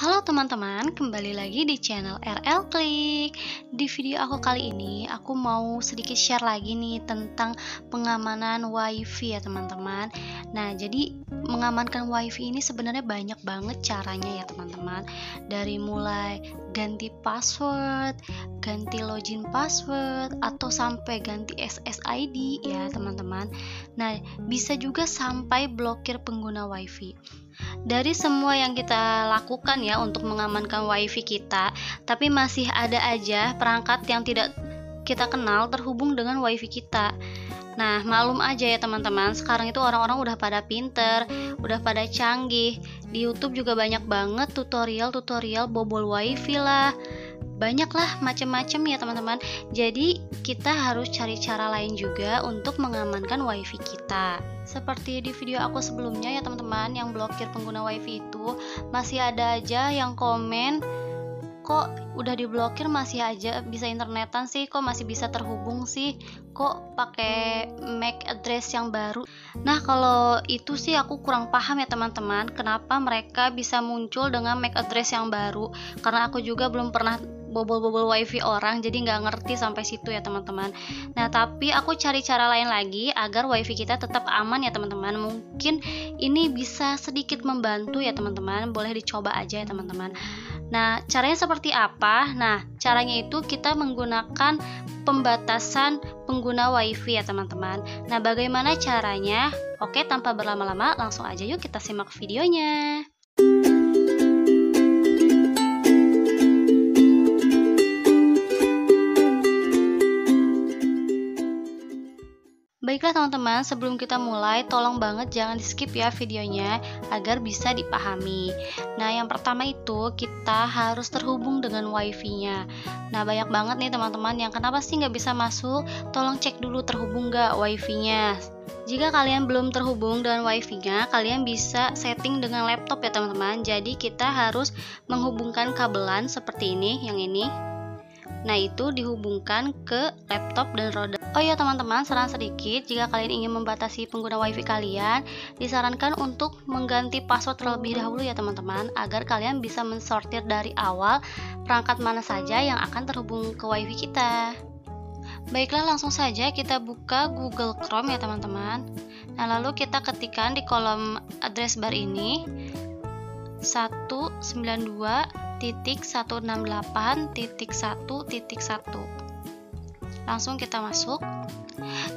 Halo teman-teman, kembali lagi di channel RL Klik. Di video aku kali ini, aku mau sedikit share lagi nih tentang pengamanan WiFi ya teman-teman. Nah, jadi mengamankan WiFi ini sebenarnya banyak banget caranya ya teman-teman. Dari mulai ganti password, ganti login password, atau sampai ganti SSID ya teman-teman. Nah, bisa juga sampai blokir pengguna WiFi. Dari semua yang kita lakukan ya untuk mengamankan WiFi kita, tapi masih ada aja perangkat yang tidak kita kenal terhubung dengan WiFi kita. Nah, maklum aja ya teman-teman, sekarang itu orang-orang udah pada pinter, udah pada canggih. Di YouTube juga banyak banget tutorial-tutorial bobol WiFi lah. Banyak lah macam-macam ya teman-teman. Jadi kita harus cari cara lain juga untuk mengamankan WiFi kita. Seperti di video aku sebelumnya ya teman-teman, yang blokir pengguna WiFi itu masih ada aja yang komen, kok udah diblokir masih aja bisa internetan sih, kok masih bisa terhubung sih, kok pakai MAC address yang baru. Nah, kalau itu sih aku kurang paham ya teman-teman, kenapa mereka bisa muncul dengan MAC address yang baru, karena aku juga belum pernah bobol-bobol WiFi orang, jadi nggak ngerti sampai situ ya teman-teman. Nah, tapi aku cari cara lain lagi agar WiFi kita tetap aman ya teman-teman. Mungkin ini bisa sedikit membantu ya teman-teman, boleh dicoba aja ya teman-teman. Nah, caranya seperti apa? Nah, caranya itu kita menggunakan pembatasan pengguna WiFi ya teman-teman. Nah, bagaimana caranya? Oke, tanpa berlama-lama, langsung aja yuk kita simak videonya. Baiklah teman-teman, sebelum kita mulai, tolong banget jangan di skip ya videonya agar bisa dipahami. Nah, yang pertama itu kita harus terhubung dengan WiFi-nya. Nah, banyak banget nih teman-teman yang kenapa sih nggak bisa masuk? Tolong cek dulu terhubung nggak WiFi-nya. Jika kalian belum terhubung dengan WiFi-nya, kalian bisa setting dengan laptop ya teman-teman. Jadi kita harus menghubungkan kabelan seperti ini, yang ini. Nah, itu dihubungkan ke laptop dan roda. Oh ya teman-teman, saran sedikit, jika kalian ingin membatasi pengguna WiFi kalian, disarankan untuk mengganti password terlebih dahulu ya teman-teman, agar kalian bisa mensortir dari awal perangkat mana saja yang akan terhubung ke WiFi kita. Baiklah, langsung saja kita buka Google Chrome ya teman-teman. Nah, lalu kita ketikkan di kolom address bar ini 192.168.1.1. Langsung kita masuk.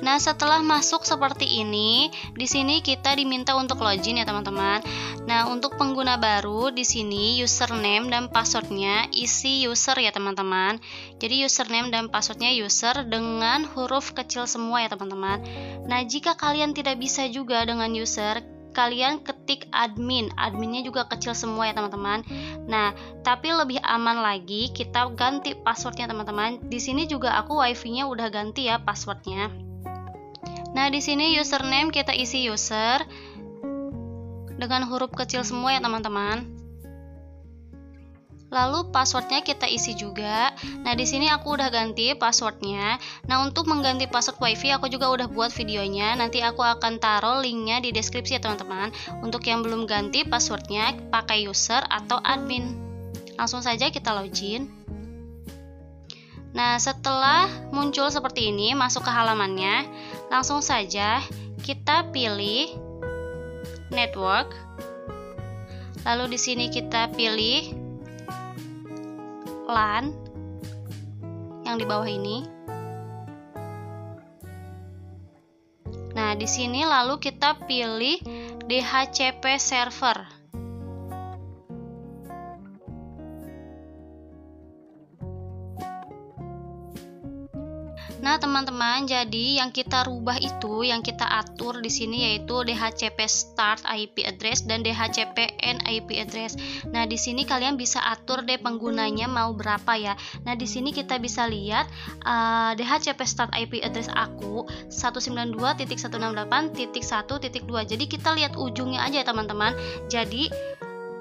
Nah, setelah masuk seperti ini, di sini kita diminta untuk login ya teman-teman. Nah, untuk pengguna baru di sini username dan passwordnya isi user ya teman-teman. Jadi username dan passwordnya user dengan huruf kecil semua ya teman-teman. Nah, jika kalian tidak bisa juga dengan user, kalian ketik adminnya juga kecil semua ya teman-teman. Nah, tapi lebih aman lagi kita ganti passwordnya teman-teman. Di sini juga aku WiFi-nya udah ganti ya passwordnya. Nah, di sini username kita isi user dengan huruf kecil semua ya teman-teman. Lalu passwordnya kita isi juga. Nah, di sini aku udah ganti passwordnya. Nah, untuk mengganti password WiFi aku juga udah buat videonya. Nanti aku akan taruh linknya di deskripsi ya teman-teman. Untuk yang belum ganti passwordnya, pakai user atau admin. Langsung saja kita login. Nah, setelah muncul seperti ini, masuk ke halamannya, langsung saja kita pilih network. Lalu di sini kita pilih LAN yang di bawah ini. Nah, di sini lalu kita pilih DHCP server. Nah, teman-teman, jadi yang kita rubah itu, yang kita atur di sini yaitu DHCP start IP address dan DHCP end IP address. Nah, di sini kalian bisa atur deh penggunanya mau berapa ya. Nah, di sini kita bisa lihat DHCP start IP address aku 192.168.1.2. Jadi kita lihat ujungnya aja ya, teman-teman. Jadi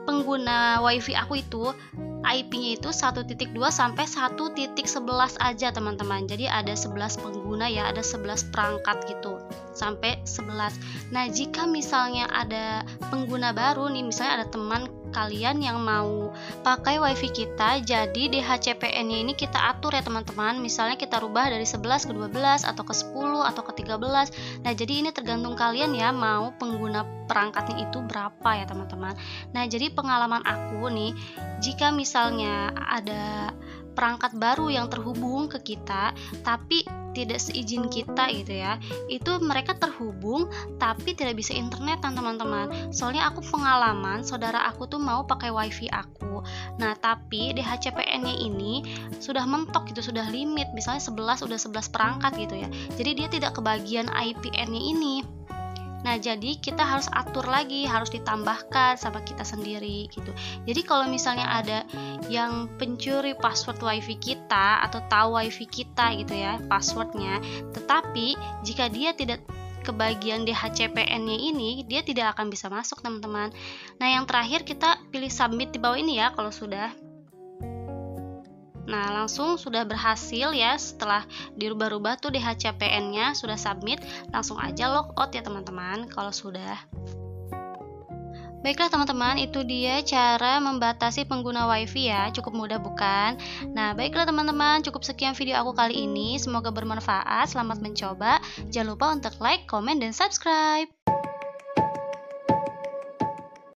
pengguna WiFi aku itu IP-nya itu 1.2 sampai 1.11 aja teman-teman. Jadi ada 11 pengguna ya, ada 11 perangkat gitu sampai 11. Nah, jika misalnya ada pengguna baru nih, misalnya ada teman kalian yang mau pakai wifi kita, jadi DHCPN-nya ini kita atur ya teman-teman. Misalnya kita rubah dari 11 ke 12 atau ke 10 atau ke 13. Nah, jadi ini tergantung kalian ya mau pengguna perangkatnya itu berapa ya teman-teman. Nah, jadi pengalaman aku nih, jika misalnya ada perangkat baru yang terhubung ke kita tapi tidak seizin kita gitu ya, itu mereka terhubung tapi tidak bisa internet kan teman-teman. Soalnya aku pengalaman saudara aku tuh mau pakai wifi aku, nah tapi DHCPN-nya ini sudah mentok gitu, sudah limit, misalnya 11 udah 11 perangkat gitu ya, jadi dia tidak kebagian IPN-nya ini. Nah, jadi kita harus atur lagi, harus ditambahkan sama kita sendiri gitu. Jadi kalau misalnya ada yang pencuri password wifi kita atau tahu wifi kita gitu ya, passwordnya, tetapi jika dia tidak kebagian DHCPN-nya ini, dia tidak akan bisa masuk teman-teman. Nah, yang terakhir kita pilih submit di bawah ini ya kalau sudah. Nah, langsung sudah berhasil ya, setelah dirubah-rubah tuh DHCPN-nya sudah submit, langsung aja logout ya teman-teman kalau sudah. Baiklah teman-teman, itu dia cara membatasi pengguna wifi ya, cukup mudah bukan? Nah, baiklah teman-teman, cukup sekian video aku kali ini, semoga bermanfaat, selamat mencoba, jangan lupa untuk like, komen, dan subscribe.